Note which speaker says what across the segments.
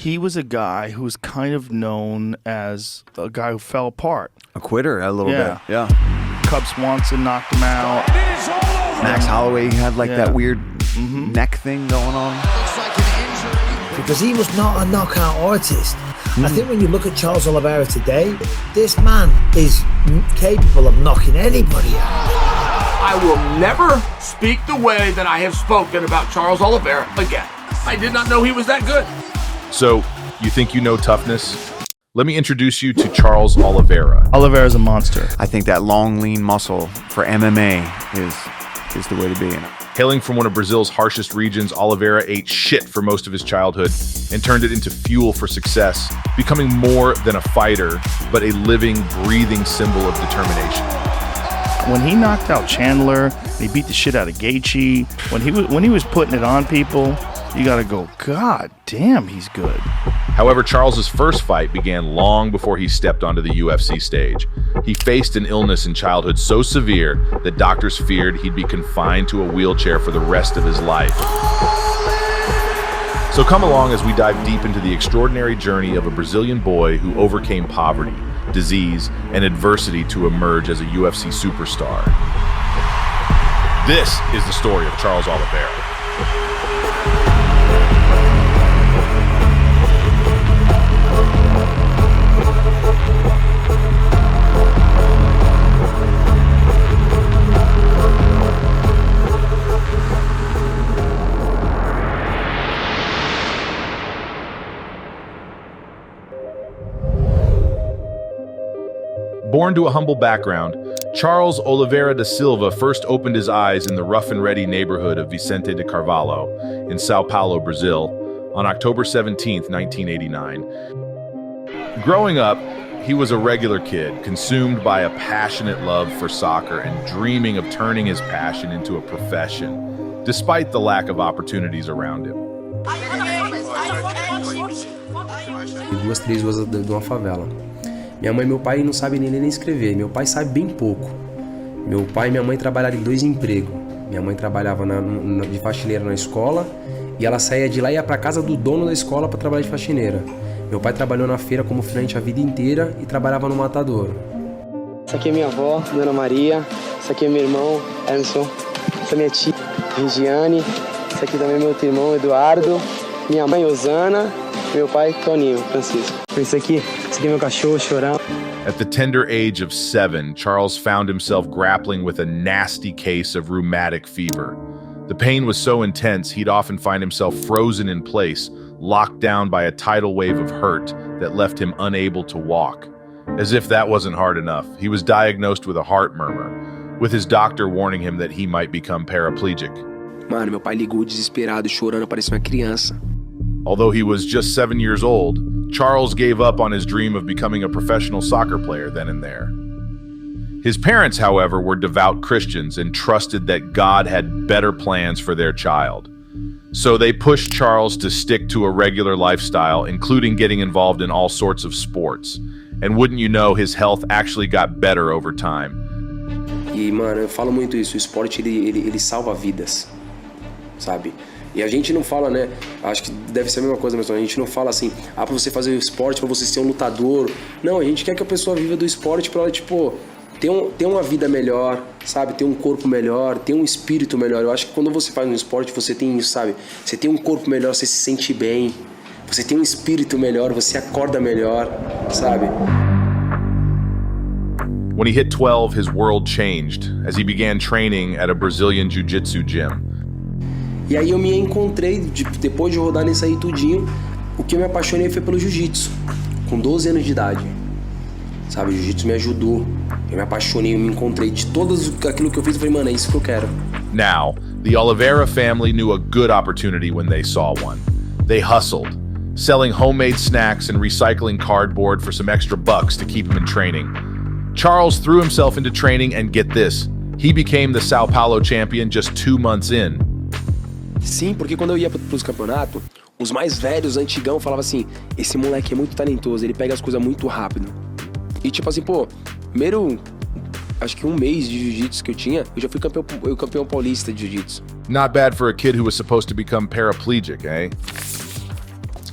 Speaker 1: he was a guy who was kind of known as a guy who fell apart.
Speaker 2: A quitter a little bit. Yeah.
Speaker 1: Cub Swanson knocked him out.
Speaker 2: Max Holloway had like that weird neck thing going on.
Speaker 3: Because he was not a knockout artist. I think when you look at Charles Oliveira today, this man is capable of knocking anybody out.
Speaker 4: I will never speak the way that I have spoken about Charles Oliveira again. I did not know he was that good.
Speaker 5: So, you think you know toughness? Let me introduce you to Charles Oliveira.
Speaker 1: Oliveira's a monster.
Speaker 2: I think that long, lean muscle for MMA is the way to be in it.
Speaker 5: Hailing from one of Brazil's harshest regions, Oliveira ate shit for most of his childhood and turned it into fuel for success, becoming more than a fighter, but a living, breathing symbol of determination.
Speaker 1: When he knocked out Chandler, and he beat the shit out of Gaethje, when he was putting it on people, you gotta go, God damn, he's good.
Speaker 5: However, Charles's first fight began long before he stepped onto the UFC stage. He faced an illness in childhood so severe that doctors feared he'd be confined to a wheelchair for the rest of his life. So come along as we dive deep into the extraordinary journey of a Brazilian boy who overcame poverty, disease, and adversity to emerge as a UFC superstar. This is the story of Charles Oliveira. Born to a humble background, Charles Oliveira da Silva first opened his eyes in the rough and ready neighborhood of Vicente de Carvalho in Sao Paulo, Brazil, on October 17, 1989. Growing up, he was a regular kid, consumed by a passionate love for soccer and dreaming of turning his passion into a profession, despite the lack of opportunities around him.
Speaker 6: Duas, três ruas de uma favela. Minha mãe e meu pai não sabem nem ler nem escrever. Meu pai sabe bem pouco. Meu pai e minha mãe trabalharam em 2 empregos. Minha mãe trabalhava de faxineira na escola e ela saía de lá e ia para casa do dono da escola para trabalhar de faxineira. Meu pai trabalhou na feira como filante a vida inteira e trabalhava no matadouro.
Speaker 7: Essa aqui é minha avó, Dona Maria. Essa aqui é meu irmão, Emerson. Essa é minha tia, Regiane. Esse aqui também é meu outro irmão, Eduardo. Minha mãe, Osana. Meu pai, Toninho, Francisco. Esse aqui é meu cachorro, Chorão.
Speaker 5: At the tender age of 7, Charles found himself grappling with a nasty case of rheumatic fever. The pain was so intense, he'd often find himself frozen in place, locked down by a tidal wave of hurt that left him unable to walk. As if that wasn't hard enough, he was diagnosed with a heart murmur, with his doctor warning him that he might become paraplegic.
Speaker 6: Mano, meu pai ligou desesperado, chorando, parecia uma criança.
Speaker 5: Although he was just 7 years old, Charles gave up on his dream of becoming a professional soccer player then and there. His parents, however, were devout Christians and trusted that God had better plans for their child. So they pushed Charles to stick to a regular lifestyle, including getting involved in all sorts of sports. And wouldn't you know, his health actually got better over time.
Speaker 6: E, mano, eu falo muito isso, o esporte ele salva vidas, sabe? E a gente não fala, né, acho que deve ser a mesma coisa, mas a gente não fala assim, pra você fazer o esporte, pra você ser um lutador. Não, a gente quer que a pessoa viva do esporte pra ela, tipo, ter uma vida melhor, sabe? Ter um corpo melhor, ter um espírito melhor. Eu acho que quando você faz um esporte, você tem isso, sabe? Você tem um corpo melhor, você se sente bem. Você tem um espírito melhor, você acorda melhor, sabe?
Speaker 5: When he hit 12, his world changed as he began training at a Brazilian jiu-jitsu gym.
Speaker 6: E aí eu me encontrei, depois de rodar nisso aí tudinho, o que eu me apaixonei foi pelo jiu-jitsu, com 12 anos de idade, sabe, o jiu-jitsu me ajudou, eu me apaixonei, eu me encontrei, de tudo aquilo que eu fiz, eu falei, mano, é isso que eu quero.
Speaker 5: Now, the Oliveira family knew a good opportunity when they saw one. They hustled, selling homemade snacks and recycling cardboard for some extra bucks to keep him in training. Charles threw himself into training and get this, he became the Sao Paulo champion just 2 months in.
Speaker 6: Sim, porque quando eu ia pros campeonatos, os mais velhos, antigão, falavam assim, esse moleque é muito talentoso, ele pega as coisas muito rápido. E tipo assim, pô, primeiro, acho que 1 mês de jiu-jitsu que eu tinha, eu já fui campeão paulista de jiu-jitsu.
Speaker 5: Not bad for a kid who was supposed to become paraplegic, eh?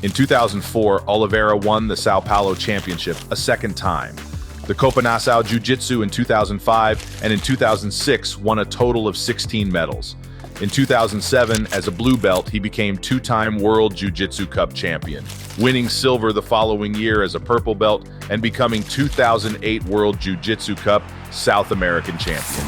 Speaker 5: In 2004, Oliveira won the Sao Paulo Championship a second time. The Copa Nação Jiu-Jitsu in 2005, and in 2006 won a total of 16 medals. In 2007, as a blue belt, he became two-time World Jiu-Jitsu Cup champion, winning silver the following year as a purple belt and becoming 2008 World Jiu-Jitsu Cup South American champion.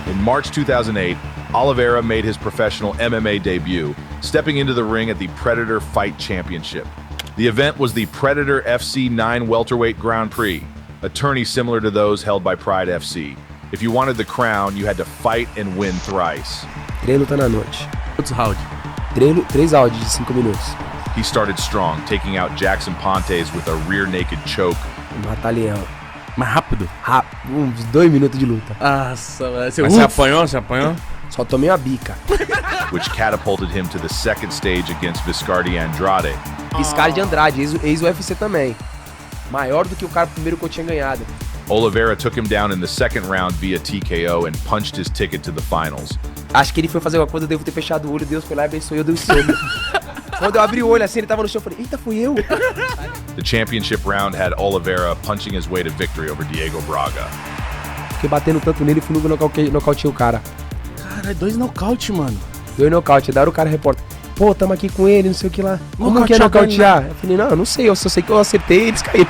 Speaker 5: In March 2008, Oliveira made his professional MMA debut, stepping into the ring at the Predator Fight Championship. The event was the Predator FC 9 Welterweight Grand Prix, a tourney similar to those held by Pride FC. If you wanted the crown, you had to fight and win thrice.
Speaker 7: 3 lutas na noite.
Speaker 8: Quantos rounds?
Speaker 7: 3 áudios de 5 minutos.
Speaker 5: He started strong, taking out Jackson Pontes with a rear naked choke.
Speaker 7: Matar leão.
Speaker 8: Mais rápido?
Speaker 7: Uns 2 minutos de luta.
Speaker 8: Nossa, mas você apanhou? Você apanhou?
Speaker 7: Só tomei uma bica.
Speaker 5: Which catapulted him to the second stage against Viscardi Andrade.
Speaker 7: Viscardi Andrade, ex-UFC também. Maior do que o cara primeiro que eu tinha ganhado.
Speaker 5: Oliveira took him down in the second round via TKO and punched his ticket to the finals.
Speaker 7: Acho que ele foi fazer uma coisa, eu devo ter fechado o olho, Deus foi lá e abençoou, eu dei o soco. Quando eu abri o olho assim, ele tava no chão, eu falei, eita, fui eu.
Speaker 5: The championship round had Oliveira punching his way to victory over Diego Braga.
Speaker 7: Fiquei batendo tanto nele, fui no nocauteei o cara.
Speaker 8: Caralho, 2 nocaute, mano.
Speaker 7: 2 nocaute, daí o cara repórter. Pô, tamo aqui com ele, não sei o que lá. Como que é nocautear? Eu falei, não sei, eu só sei que eu acertei e eles caíram.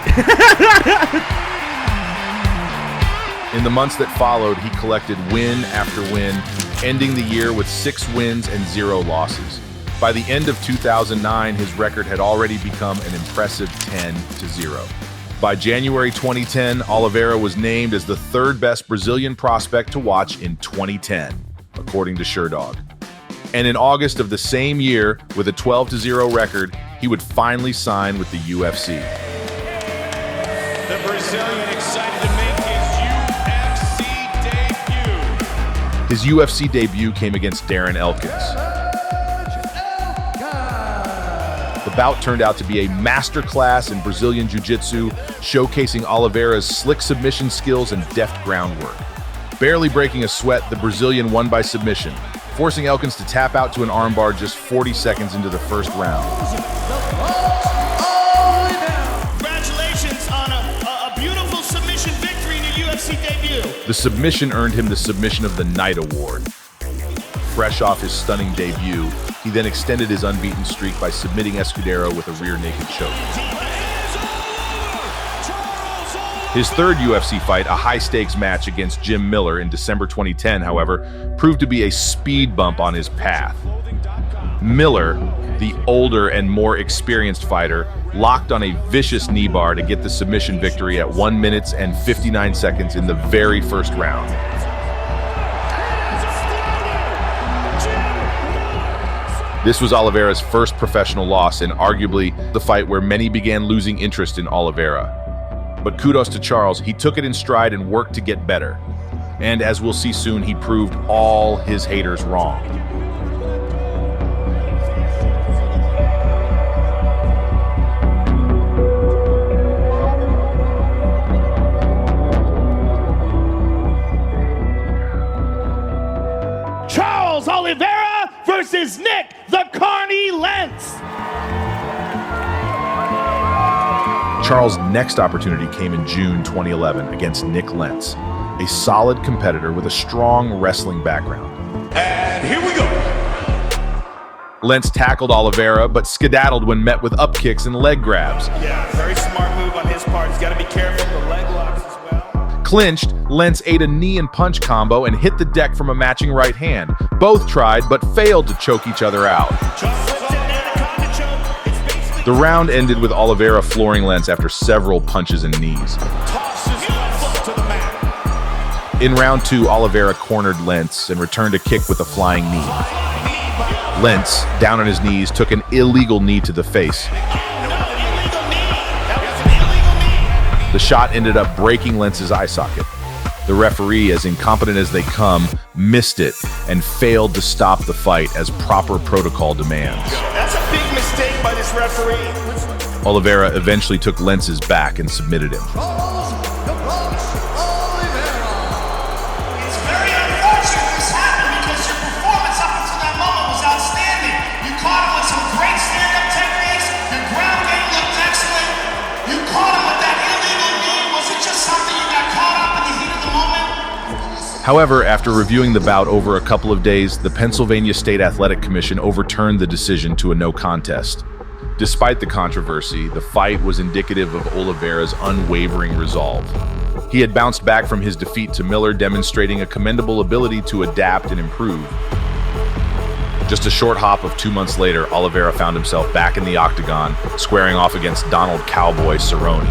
Speaker 5: In the months that followed, he collected win after win, ending the year with 6 wins and 0 losses. By the end of 2009, his record had already become an impressive 10-0. By January 2010, Oliveira was named as the 3rd best Brazilian prospect to watch in 2010, according to SureDog. And in August of the same year, with a 12-0 record, he would finally sign with the UFC.
Speaker 9: The Brazilian excited to make his UFC debut.
Speaker 5: His UFC debut came against Darren Elkins. The bout turned out to be a masterclass in Brazilian Jiu-Jitsu, showcasing Oliveira's slick submission skills and deft groundwork. Barely breaking a sweat, the Brazilian won by submission, forcing Elkins to tap out to an armbar just 40 seconds into the first round.
Speaker 9: Congratulations on a beautiful submission victory in your UFC debut.
Speaker 5: The submission earned him the Submission of the Night award. Fresh off his stunning debut, he then extended his unbeaten streak by submitting Escudero with a rear naked choke. His 3rd UFC fight, a high-stakes match against Jim Miller in December 2010, however, proved to be a speed bump on his path. Miller, the older and more experienced fighter, locked on a vicious knee bar to get the submission victory at 1 minute and 59 seconds in the very first round. This was Oliveira's first professional loss and arguably the fight where many began losing interest in Oliveira. But kudos to Charles, he took it in stride and worked to get better. And as we'll see soon, he proved all his haters wrong.
Speaker 9: Charles Oliveira versus Nick the Carney Lentz.
Speaker 5: Charles' next opportunity came in June 2011 against Nick Lentz, a solid competitor with a strong wrestling background.
Speaker 9: And here we go.
Speaker 5: Lentz tackled Oliveira, but skedaddled when met with up kicks and leg grabs.
Speaker 9: Yeah, very smart move on his part. He's got to be careful of the leg locks as well.
Speaker 5: Clinched, Lentz ate a knee and punch combo and hit the deck from a matching right hand. Both tried, but failed to choke each other out. The round ended with Oliveira flooring Lentz after several punches and knees. In round 2, Oliveira cornered Lentz and returned a kick with a flying knee. Lentz, down on his knees, took an illegal knee to the face. The shot ended up breaking Lentz's eye socket. The referee, as incompetent as they come, missed it and failed to stop the fight as proper protocol demands.
Speaker 9: That's a big mistake by this referee.
Speaker 5: Oliveira eventually took Lentz's back and submitted him.
Speaker 9: It's very unfortunate this happened because your performance up until that moment was outstanding. You caught him with some great stand-up
Speaker 5: However, after reviewing the bout over a couple of days, the Pennsylvania State Athletic Commission overturned the decision to a no contest. Despite the controversy, the fight was indicative of Oliveira's unwavering resolve. He had bounced back from his defeat to Miller, demonstrating a commendable ability to adapt and improve. Just a short hop of 2 months later, Oliveira found himself back in the octagon, squaring off against Donald Cowboy Cerrone.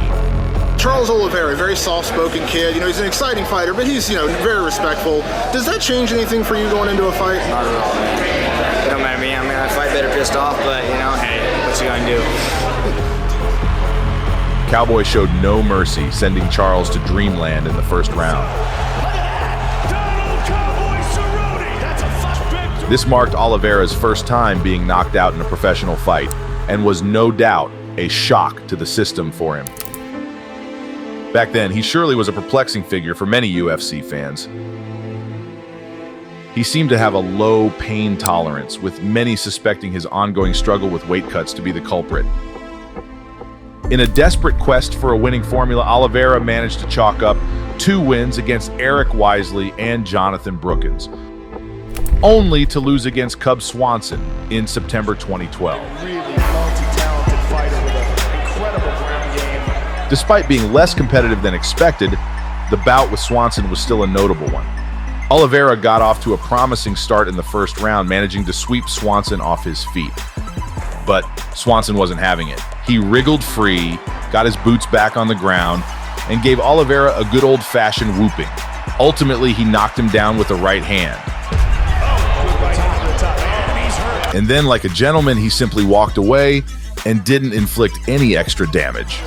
Speaker 10: Charles Oliveira, very soft-spoken kid. He's an exciting fighter, but he's, very respectful. Does that change anything for you going into a fight?
Speaker 7: Not at all, man. It don't matter to me. I mean, I fight better pissed off, but, hey, what you gonna do?
Speaker 5: Cowboy showed no mercy, sending Charles to dreamland in the first round. This marked Oliveira's first time being knocked out in a professional fight, and was no doubt a shock to the system for him. Back then, he surely was a perplexing figure for many UFC fans. He seemed to have a low pain tolerance, with many suspecting his ongoing struggle with weight cuts to be the culprit. In a desperate quest for a winning formula, Oliveira managed to chalk up 2 wins against Eric Wisely and Jonathan Brookins, only to lose against Cub Swanson in September 2012.
Speaker 9: Really multi-talented fighter with an incredible ground game.
Speaker 5: Despite being less competitive than expected, the bout with Swanson was still a notable one. Oliveira got off to a promising start in the first round, managing to sweep Swanson off his feet. But Swanson wasn't having it. He wriggled free, got his boots back on the ground, and gave Oliveira a good old-fashioned whooping. Ultimately, he knocked him down with a right hand. And then, like a gentleman, he simply walked away and didn't inflict any extra damage.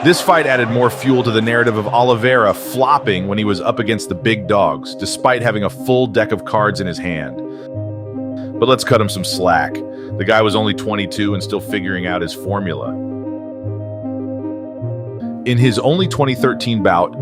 Speaker 5: This fight added more fuel to the narrative of Oliveira flopping when he was up against the big dogs, despite having a full deck of cards in his hand. But let's cut him some slack. The guy was only 22 and still figuring out his formula. In his only 2013 bout,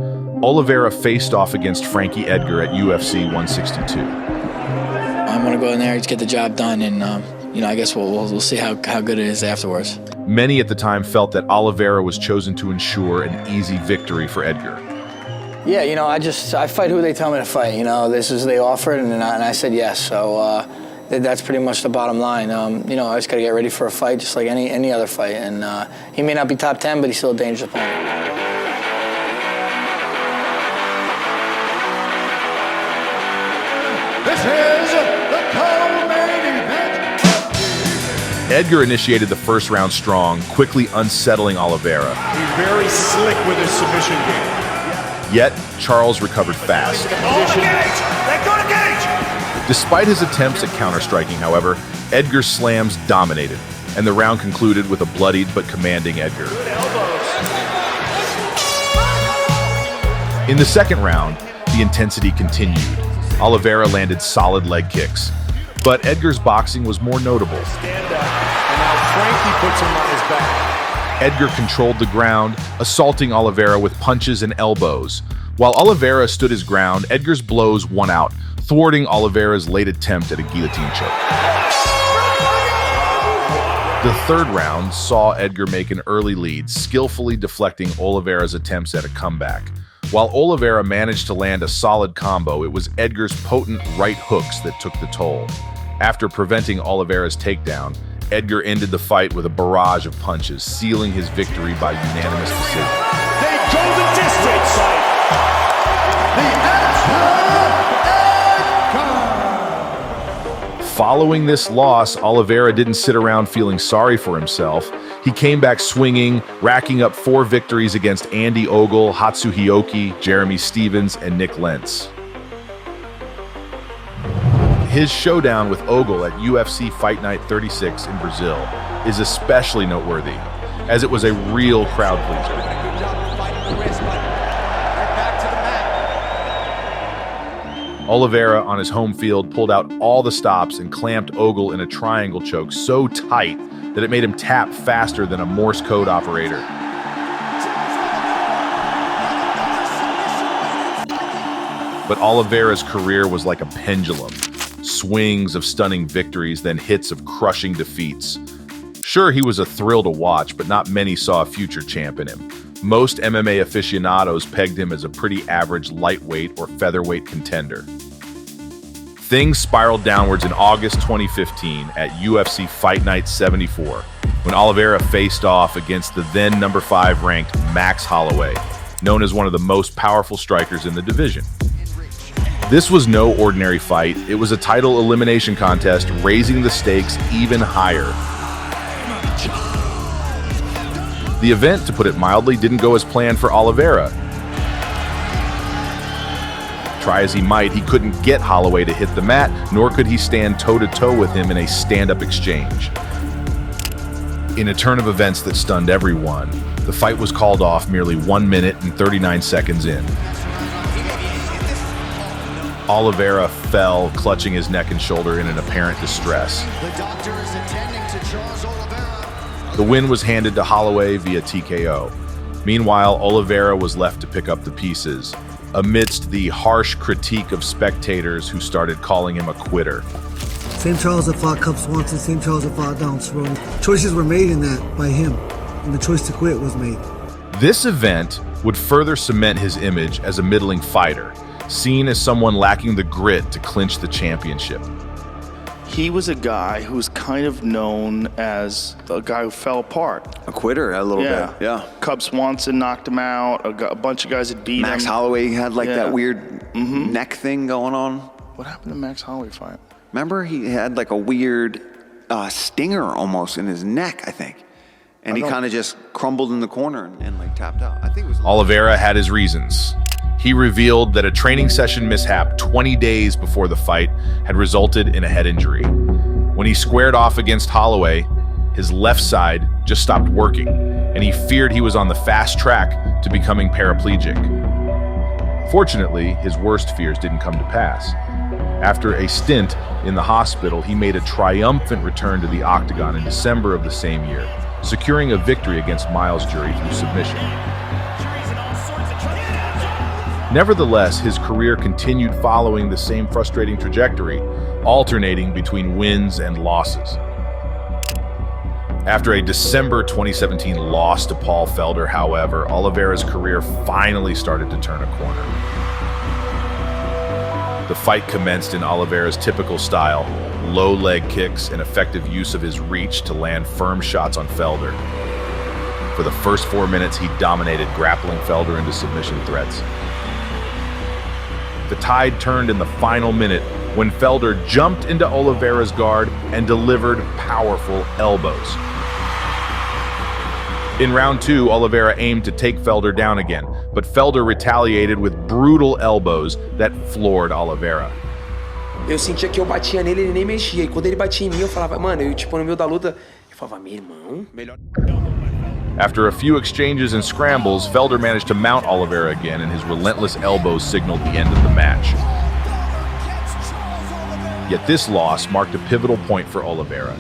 Speaker 5: Oliveira faced off against Frankie Edgar at UFC 162.
Speaker 11: I'm going to go in there, just get the job done, and I guess we'll see how good it is afterwards.
Speaker 5: Many at the time felt that Oliveira was chosen to ensure an easy victory for Edgar.
Speaker 11: Yeah, I fight who they tell me to fight. This is they offered, and I said yes. So that's pretty much the bottom line. I just got to get ready for a fight, just like any other fight. And he may not be top 10, but he's still a dangerous opponent.
Speaker 9: This is the co-main event.
Speaker 5: Edgar initiated the first round strong, quickly unsettling Oliveira.
Speaker 9: He's very slick with his submission game.
Speaker 5: Yet, Charles recovered fast.
Speaker 9: They go to cage!
Speaker 5: Despite his attempts at counter-striking, however, Edgar's slams dominated, and the round concluded with a bloodied but commanding Edgar. In the second round, the intensity continued. Oliveira landed solid leg kicks, but Edgar's boxing was more notable.
Speaker 9: Stand up, and now Frankie puts him on his back.
Speaker 5: Edgar controlled the ground, assaulting Oliveira with punches and elbows. While Oliveira stood his ground, Edgar's blows won out, thwarting Oliveira's late attempt at a guillotine choke. The third round saw Edgar make an early lead, skillfully deflecting Oliveira's attempts at a comeback. While Oliveira managed to land a solid combo, it was Edgar's potent right hooks that took the toll. After preventing Oliveira's takedown, Edgar ended the fight with a barrage of punches, sealing his victory by unanimous decision.
Speaker 9: They go the distance. The
Speaker 5: Following this loss, Oliveira didn't sit around feeling sorry for himself. He came back swinging, racking up 4 victories against Andy Ogle, Hatsuhioki, Jeremy Stevens, and Nick Lentz. His showdown with Ogle at UFC Fight Night 36 in Brazil is especially noteworthy, as it was a real crowd pleaser. Oliveira, on his home field, pulled out all the stops and clamped Ogle in a triangle choke so tight that it made him tap faster than a Morse code operator. But Oliveira's career was like a pendulum. Swings of stunning victories, then hits of crushing defeats. Sure, he was a thrill to watch, but not many saw a future champ in him. Most MMA aficionados pegged him as a pretty average lightweight or featherweight contender. Things spiraled downwards in August 2015 at UFC Fight Night 74, when Oliveira faced off against the then number 5 ranked Max Holloway, known as one of the most powerful strikers in the division. This was no ordinary fight. It was a title elimination contest, raising the stakes even higher. The event, to put it mildly, didn't go as planned for Oliveira. Try as he might, he couldn't get Holloway to hit the mat, nor could he stand toe-to-toe with him in a stand-up exchange. In a turn of events that stunned everyone, the fight was called off merely 1 minute and 39 seconds in. Oliveira fell, clutching his neck and shoulder in an apparent distress.
Speaker 12: The doctor is attending to Charles Oliveira.
Speaker 5: The win was handed to Holloway via TKO. Meanwhile, Oliveira was left to pick up the pieces, amidst the harsh critique of spectators who started calling him a quitter.
Speaker 13: Same Charles that fought Cub Swanson, same Charles that fought Donald Cerrone. Choices were made in that by him, and the choice to quit was made.
Speaker 5: This event would further cement his image as a middling fighter, seen as someone lacking the grit to clinch the championship.
Speaker 1: He was a guy who was kind of known as a guy who fell apart.
Speaker 2: A quitter a little bit, yeah.
Speaker 1: Cub Swanson knocked him out. A bunch of guys had beat
Speaker 2: Max
Speaker 1: him.
Speaker 2: Holloway had like that weird neck thing going on.
Speaker 1: What happened to Max Holloway fight?
Speaker 2: Remember, he had like a weird stinger almost in his neck, I think. And he kind of just crumbled in the corner and like tapped out. I think it was
Speaker 5: Oliveira had his reasons. He revealed that a training session mishap 20 days before the fight had resulted in a head injury. When he squared off against Holloway, his left side just stopped working, and he feared he was on the fast track to becoming paraplegic. Fortunately, his worst fears didn't come to pass. After a stint in the hospital, he made a triumphant return to the octagon in December of the same year, securing a victory against Miles Jury through submission. Nevertheless, his career continued following the same frustrating trajectory, alternating between wins and losses. After a December 2017 loss to Paul Felder, however, Oliveira's career finally started to turn a corner. The fight commenced in Oliveira's typical style, low leg kicks and effective use of his reach to land firm shots on Felder. For the first 4 minutes, he dominated, grappling Felder into submission threats. The tide turned in the final minute when Felder jumped into Oliveira's guard and delivered powerful elbows. In round 2, Oliveira aimed to take Felder down again, but Felder retaliated with brutal elbows that floored Oliveira.
Speaker 6: Eu sentia que eu batia nele, ele nem mexia. E quando ele batia em mim, eu falava, mano, eu tipo no meio da luta, eu falava, meu irmão, melhor.
Speaker 5: After a few exchanges and scrambles, Felder managed to mount Oliveira again, and his relentless elbows signaled the end of the match. Yet this loss marked a pivotal point for Oliveira.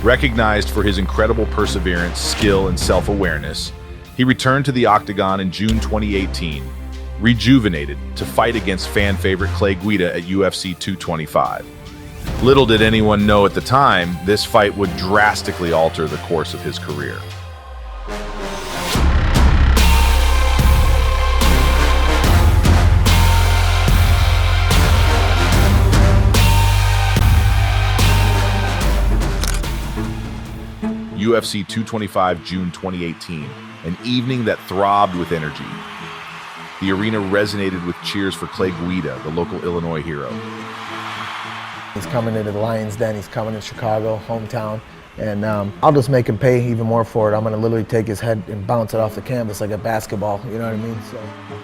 Speaker 5: Recognized for his incredible perseverance, skill, and self-awareness, he returned to the octagon in June 2018, rejuvenated to fight against fan favorite Clay Guida at UFC 225. Little did anyone know at the time, this fight would drastically alter the course of his career. UFC 225 June 2018, an evening that throbbed with energy. The arena resonated with cheers for Clay Guida, the local Illinois hero.
Speaker 14: He's coming into the Lions Den, he's coming to Chicago, hometown, and I'll just make him pay even more for it. I'm gonna literally take his head and bounce it off the canvas like a basketball, you know what I mean? So.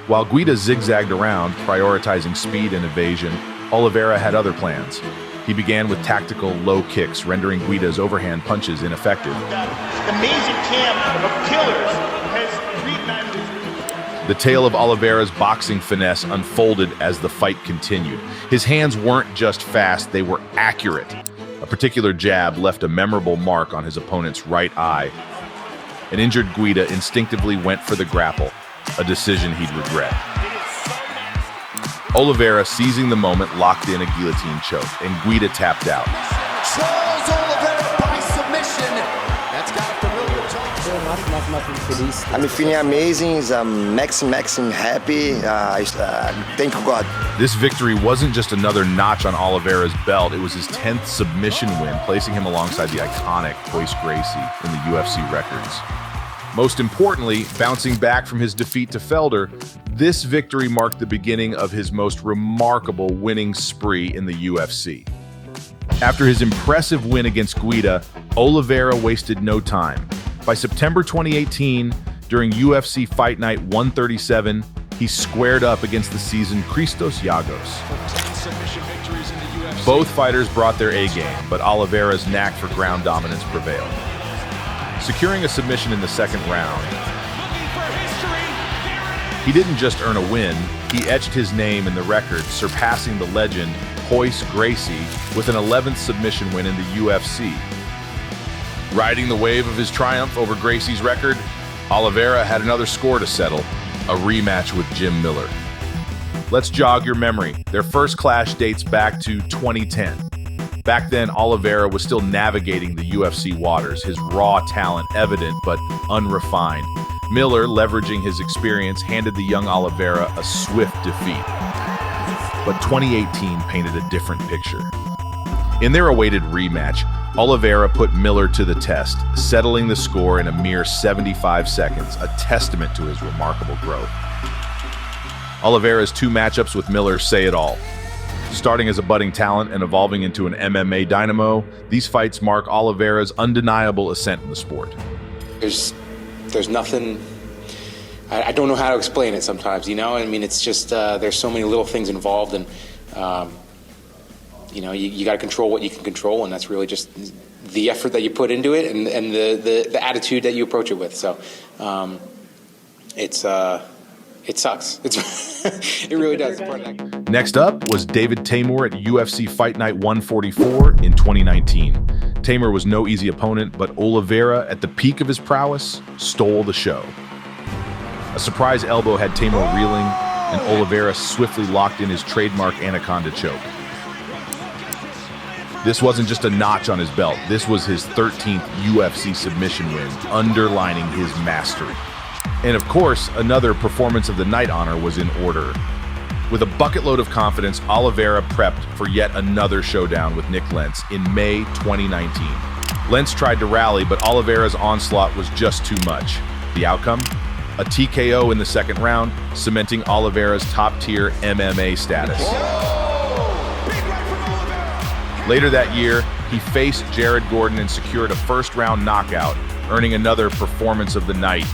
Speaker 5: While Guida zigzagged around, prioritizing speed and evasion, Oliveira had other plans. He began with tactical low kicks, rendering Guida's overhand punches ineffective.
Speaker 9: Amazing camp of killers has reignited.
Speaker 5: The tale of Oliveira's boxing finesse unfolded as the fight continued. His hands weren't just fast, they were accurate. A particular jab left a memorable mark on his opponent's right eye. An injured Guida instinctively went for the grapple, a decision he'd regret. Oliveira, seizing the moment, locked in a guillotine choke, and Guida tapped out.
Speaker 12: Charles Oliveira by submission. That's got a familiar tone.
Speaker 15: I'm feeling amazing. I'm maximum happy. Thank you, God.
Speaker 5: This victory wasn't just another notch on Oliveira's belt. It was his 10th submission win, placing him alongside the iconic Royce Gracie in the UFC records. Most importantly, bouncing back from his defeat to Felder, this victory marked the beginning of his most remarkable winning spree in the UFC. After his impressive win against Guida, Oliveira wasted no time. By September 2018, during UFC Fight Night 137, he squared up against the seasoned Christos Giagos. Both fighters brought their A-game, but Oliveira's knack for ground dominance prevailed. Securing a submission in the second round, he didn't just earn a win, he etched his name in the record, surpassing the legend Royce Gracie with an 11th submission win in the UFC. Riding the wave of his triumph over Gracie's record, Oliveira had another score to settle, a rematch with Jim Miller. Let's jog your memory. Their first clash dates back to 2010. Back then, Oliveira was still navigating the UFC waters, his raw talent evident but unrefined. Miller, leveraging his experience, handed the young Oliveira a swift defeat. But 2018 painted a different picture. In their awaited rematch, Oliveira put Miller to the test, settling the score in a mere 75 seconds, a testament to his remarkable growth. Oliveira's 2 matchups with Miller say it all. Starting as a budding talent and evolving into an MMA dynamo, these fights mark Oliveira's undeniable ascent in the sport.
Speaker 16: There's nothing, I don't know how to explain it sometimes, you know? I mean, it's just, there's so many little things involved, and you know, you got to control what you can control, and that's really just the effort that you put into it and the attitude that you approach it with. So it sucks. It really does.
Speaker 5: Next up was David Teymur at UFC Fight Night 144 in 2019. Teymur was no easy opponent, but Oliveira, at the peak of his prowess, stole the show. A surprise elbow had Teymur reeling, and Oliveira swiftly locked in his trademark anaconda choke. This wasn't just a notch on his belt. This was his 13th UFC submission win, underlining his mastery. And of course, another performance of the night honor was in order. With a bucket load of confidence, Oliveira prepped for yet another showdown with Nick Lentz in May 2019. Lentz tried to rally, but Oliveira's onslaught was just too much. The outcome? A TKO in the second round, cementing Oliveira's top-tier MMA status. Later that year, he faced Jared Gordon and secured a first-round knockout, earning another performance of the night.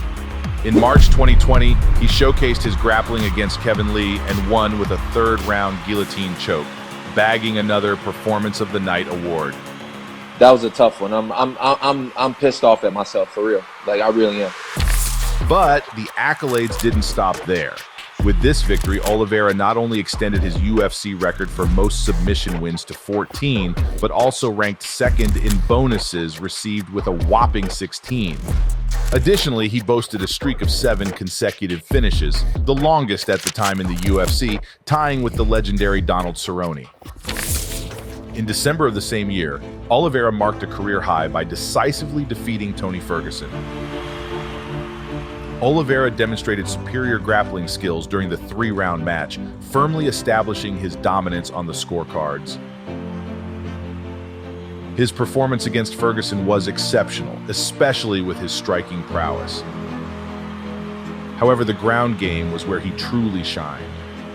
Speaker 5: In March 2020, he showcased his grappling against Kevin Lee and won with a third-round guillotine choke, bagging another performance of the night award.
Speaker 17: That was a tough one. I'm pissed off at myself, for real. Like, I really am.
Speaker 5: But the accolades didn't stop there. With this victory, Oliveira not only extended his UFC record for most submission wins to 14, but also ranked second in bonuses received with a whopping 16. Additionally, he boasted a streak of 7 consecutive finishes, the longest at the time in the UFC, tying with the legendary Donald Cerrone. In December of the same year, Oliveira marked a career high by decisively defeating Tony Ferguson. Oliveira demonstrated superior grappling skills during the 3-round match, firmly establishing his dominance on the scorecards. His performance against Ferguson was exceptional, especially with his striking prowess. However, the ground game was where he truly shined,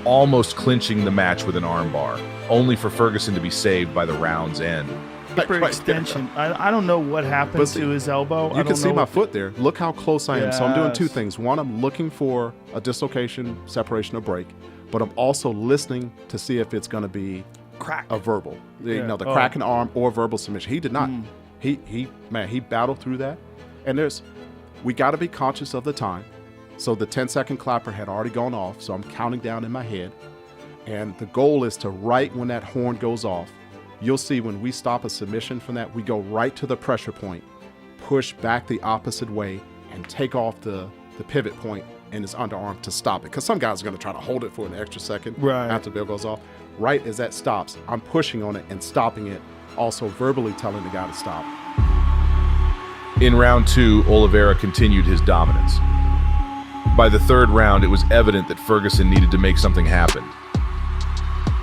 Speaker 5: almost clinching the match with an armbar, only for Ferguson to be saved by the round's end.
Speaker 1: Extension. I don't know what happened to his elbow.
Speaker 18: You can see my foot there. Look how close I am. So I'm doing 2 things. One, I'm looking for a dislocation, separation, or break, but I'm also listening to see if it's going to be a verbal. You know, the crack in the arm or verbal submission. He did not. He battled through that. And we got to be conscious of the time. So the 10-second clapper had already gone off, so I'm counting down in my head. And the goal is to, right when that horn goes off, you'll see when we stop a submission from that, we go right to the pressure point, push back the opposite way, and take off the pivot point in his underarm to stop it. Because some guys are going to try to hold it for an extra second after the bell goes off. Right as that stops, I'm pushing on it and stopping it, also verbally telling the guy to stop.
Speaker 5: In round 2, Oliveira continued his dominance. By the third round, it was evident that Ferguson needed to make something happen.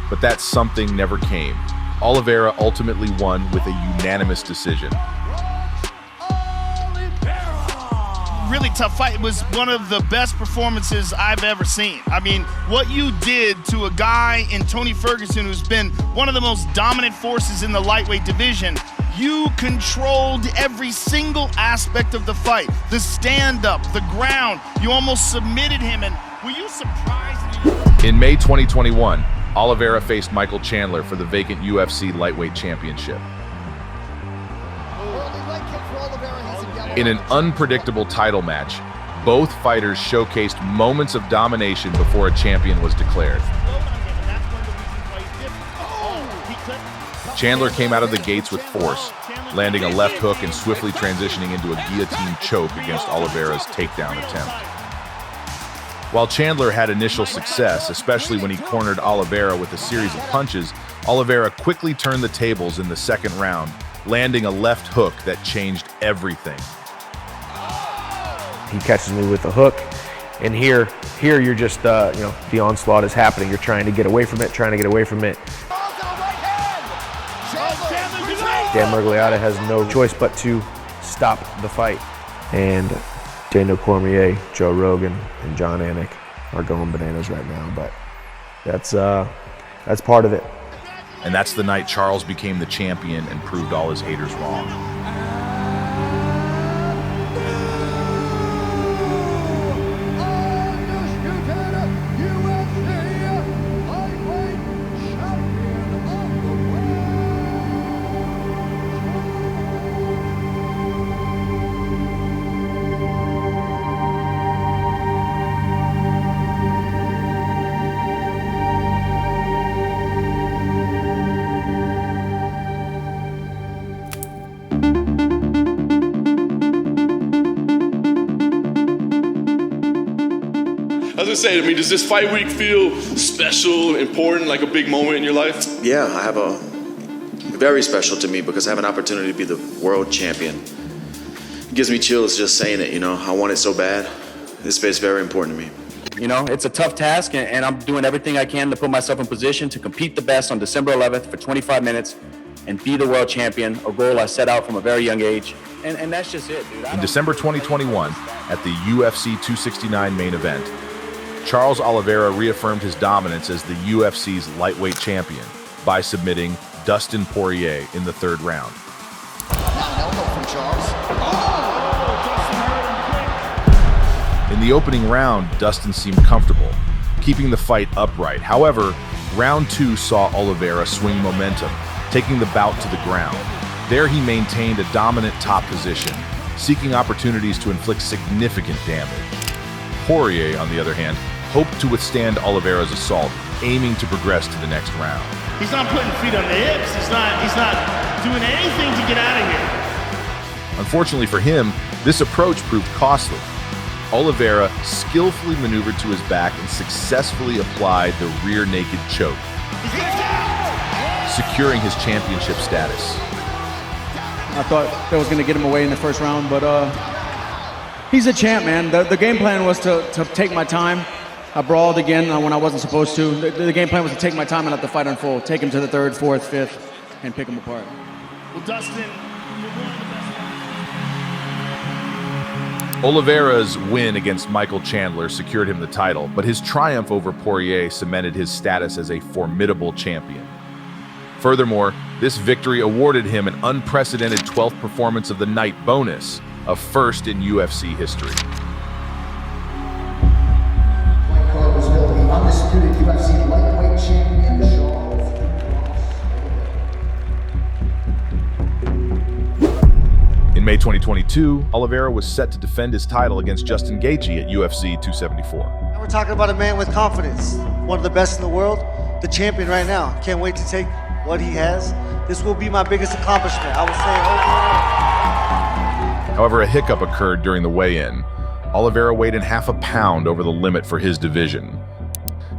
Speaker 5: But that something never came. Oliveira ultimately won with a unanimous decision.
Speaker 9: Really tough fight. It was one of the best performances I've ever seen. I mean, what you did to a guy in Tony Ferguson who's been one of the most dominant forces in the lightweight division, you controlled every single aspect of the fight. The stand-up, the ground, you almost submitted him, and were you surprised?
Speaker 5: In May 2021, Oliveira faced Michael Chandler for the vacant UFC lightweight championship. In an unpredictable title match, both fighters showcased moments of domination before a champion was declared. Chandler came out of the gates with force, landing a left hook and swiftly transitioning into a guillotine choke against Oliveira's takedown attempt. While Chandler had initial success, especially when he cornered Oliveira with a series of punches, Oliveira quickly turned the tables in the second round, landing a left hook that changed everything.
Speaker 19: He catches me with a hook, and here you're just, the onslaught is happening. You're trying to get away from it, Dan Miragliotta has no choice but to stop the fight. And Daniel Cormier, Joe Rogan, and John Anik are going bananas right now, but that's part of it.
Speaker 5: And that's the night Charles became the champion and proved all his haters wrong.
Speaker 20: I was gonna say, I mean, does this fight week feel special, important, like a big moment in your life?
Speaker 21: Yeah, I have a very special to me because I have an opportunity to be the world champion. It gives me chills just saying it, I want it so bad. This fight's very important to me.
Speaker 22: It's a tough task, and I'm doing everything I can to put myself in position to compete the best on December 11th for 25 minutes and be the world champion, a goal I set out from a very young age. And that's just it, dude.
Speaker 5: In December 2021, at the UFC 269 main event, Charles Oliveira reaffirmed his dominance as the UFC's lightweight champion by submitting Dustin Poirier in the third round. In the opening round, Dustin seemed comfortable, keeping the fight upright. However, round 2 saw Oliveira swing momentum, taking the bout to the ground. There he maintained a dominant top position, seeking opportunities to inflict significant damage. Poirier, on the other hand, hoped to withstand Oliveira's assault, aiming to progress to the next round.
Speaker 9: He's not putting feet on the hips. He's not doing anything to get out of here.
Speaker 5: Unfortunately for him, this approach proved costly. Oliveira skillfully maneuvered to his back and successfully applied the rear naked choke, securing his championship status.
Speaker 23: I thought that was going to get him away in the first round, but he's a champ, man. The game plan was to take my time. I brawled again when I wasn't supposed to. The game plan was to take my time and let the fight unfold. Take him to the third, fourth, fifth, and pick him apart.
Speaker 9: Well, Dustin,
Speaker 5: Oliveira's win against Michael Chandler secured him the title, but his triumph over Poirier cemented his status as a formidable champion. Furthermore, this victory awarded him an unprecedented 12th performance of the night bonus, a first in UFC history.
Speaker 12: Undisputed UFC lightweight champion Charles.
Speaker 5: In May 2022, Oliveira was set to defend his title against Justin Gaethje at UFC 274.
Speaker 13: We're talking about a man with confidence, one of the best in the world, the champion right now. Can't wait to take what he has. This will be my biggest accomplishment. I will say
Speaker 5: However, a hiccup occurred during the weigh-in. Oliveira weighed in half a pound over the limit for his division.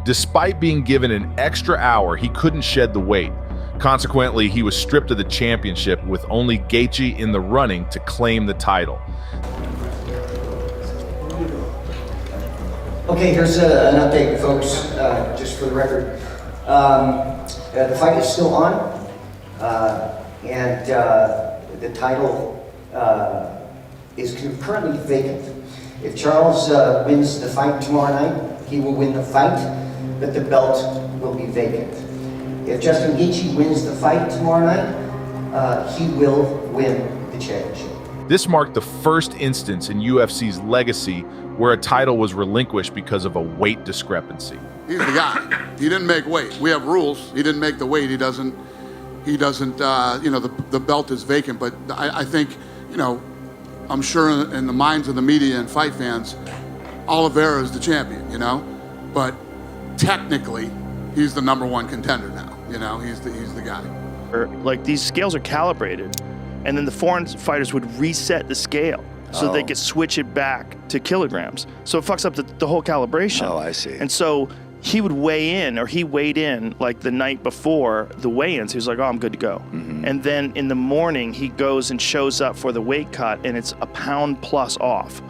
Speaker 5: Despite being given an extra hour, he couldn't shed the weight. Consequently, he was stripped of the championship with only Gaethje in the running to claim the title.
Speaker 3: Okay, here's an update, folks, just for the record. The fight is still on, and the title is currently vacant. If Charles wins the fight tomorrow night, he will win the fight, but the belt will be vacant. If Justin Gaethje wins the fight tomorrow night, he will win the championship.
Speaker 5: This marked the first instance in UFC's legacy where a title was relinquished because of a weight discrepancy.
Speaker 4: He's the guy. He didn't make weight. We have rules. He didn't make the weight. He doesn't, the belt is vacant. But I think, I'm sure in the minds of the media and fight fans, Oliveira is the champion, but technically he's the number one contender now. He's the guy.
Speaker 1: Like, these scales are calibrated, and then the foreign fighters would reset the scale so they could switch it back to kilograms. So it fucks up the whole calibration.
Speaker 8: Oh, I see.
Speaker 1: And so he would weigh in, or he weighed in like the night before the weigh-ins. He was like, oh, I'm good to go.
Speaker 8: Mm-hmm.
Speaker 1: And then in the morning, he goes and shows up for the weight cut, and it's a pound plus off.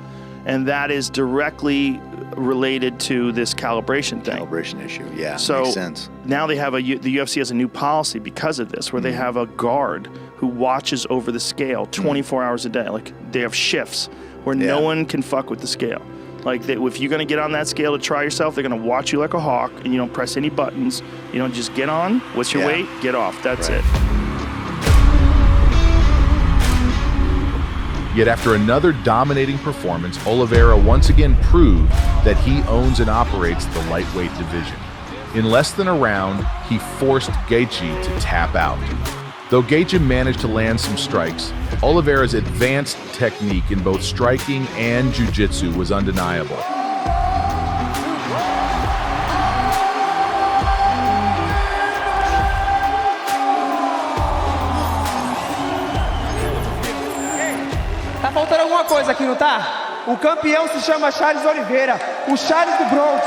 Speaker 1: And that is directly related to this calibration thing.
Speaker 8: Calibration issue, yeah,
Speaker 1: so
Speaker 8: makes sense.
Speaker 1: Now the UFC has a new policy because of this, where they have a guard who watches over the scale 24 hours a day. Like, they have shifts where no one can fuck with the scale. Like, if you're gonna get on that scale to try yourself, they're gonna watch you like a hawk, and you don't press any buttons. You don't just get on, what's your weight, get off, that's it.
Speaker 5: Yet after another dominating performance, Oliveira once again proved that he owns and operates the lightweight division. In less than a round, he forced Gaethje to tap out. Though Gaethje managed to land some strikes, Oliveira's advanced technique in both striking and jiu-jitsu was undeniable.
Speaker 24: Tá faltando alguma coisa aqui, não tá? O campeão se chama Charles Oliveira, o Charles do Bronx.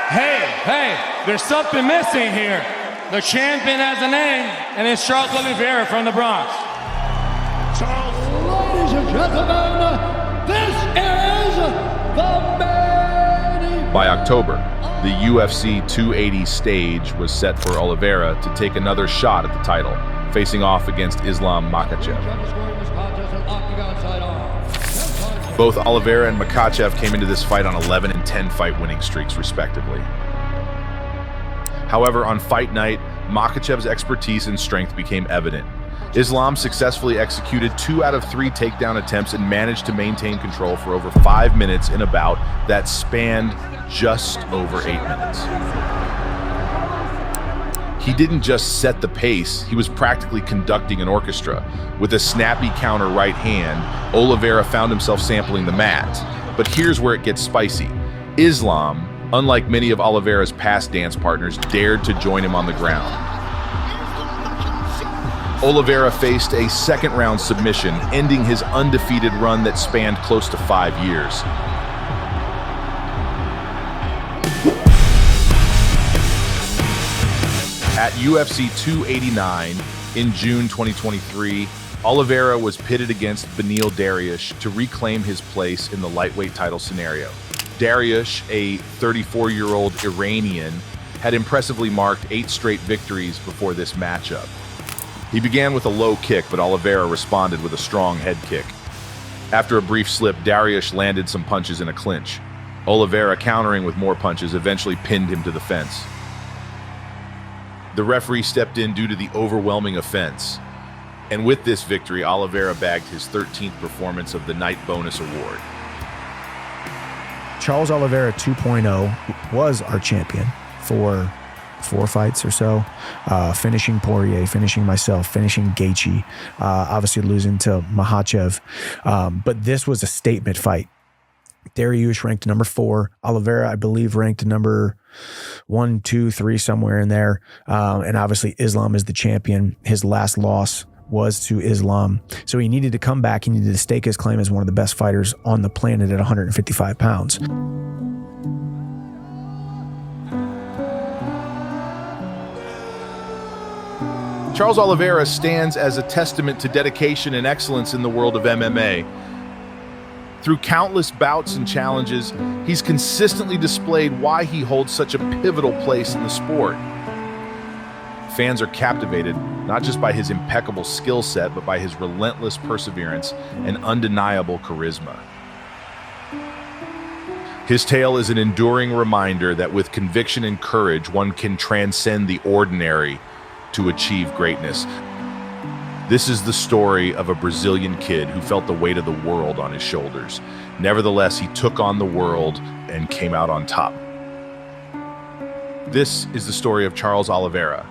Speaker 25: Hey, there's something missing here. The champion has a name, and it's Charles Oliveira from the Bronx.
Speaker 12: Ladies and gentlemen, this is the main.
Speaker 5: By October, the UFC 280 stage was set for Oliveira to take another shot at the title, facing off against Islam Makhachev. Both Oliveira and Makhachev came into this fight on 11 and 10 fight winning streaks, respectively. However, on fight night, Makhachev's expertise and strength became evident. Islam successfully executed 2 out of 3 takedown attempts and managed to maintain control for over 5 minutes in a bout that spanned just over 8 minutes. He didn't just set the pace, he was practically conducting an orchestra. With a snappy counter right hand, Oliveira found himself sampling the mat. But here's where it gets spicy. Islam, unlike many of Oliveira's past dance partners, dared to join him on the ground. Oliveira faced a second-round submission, ending his undefeated run that spanned close to 5 years. At UFC 289 in June 2023, Oliveira was pitted against Beneil Dariush to reclaim his place in the lightweight title scenario. Dariush, a 34-year-old Iranian, had impressively marked 8 straight victories before this matchup. He began with a low kick, but Oliveira responded with a strong head kick. After a brief slip, Dariush landed some punches in a clinch. Oliveira, countering with more punches, eventually pinned him to the fence. The referee stepped in due to the overwhelming offense. And with this victory, Oliveira bagged his 13th performance of the night bonus award.
Speaker 26: Charles Oliveira 2.0 was our champion for 4 fights or so, finishing Poirier, finishing myself, finishing Gaethje, obviously losing to Makhachev. But this was a statement fight. Dariush ranked number 4. Oliveira, I believe, ranked number 1, 2, 3, somewhere in there. And obviously Islam is the champion. His last loss was to Islam. So he needed to come back. He needed to stake his claim as one of the best fighters on the planet at 155 pounds.
Speaker 5: Charles Oliveira stands as a testament to dedication and excellence in the world of MMA. Through countless bouts and challenges, he's consistently displayed why he holds such a pivotal place in the sport. Fans are captivated not just by his impeccable skill set, but by his relentless perseverance and undeniable charisma. His tale is an enduring reminder that with conviction and courage, one can transcend the ordinary to achieve greatness. This is the story of a Brazilian kid who felt the weight of the world on his shoulders. Nevertheless, he took on the world and came out on top. This is the story of Charles Oliveira,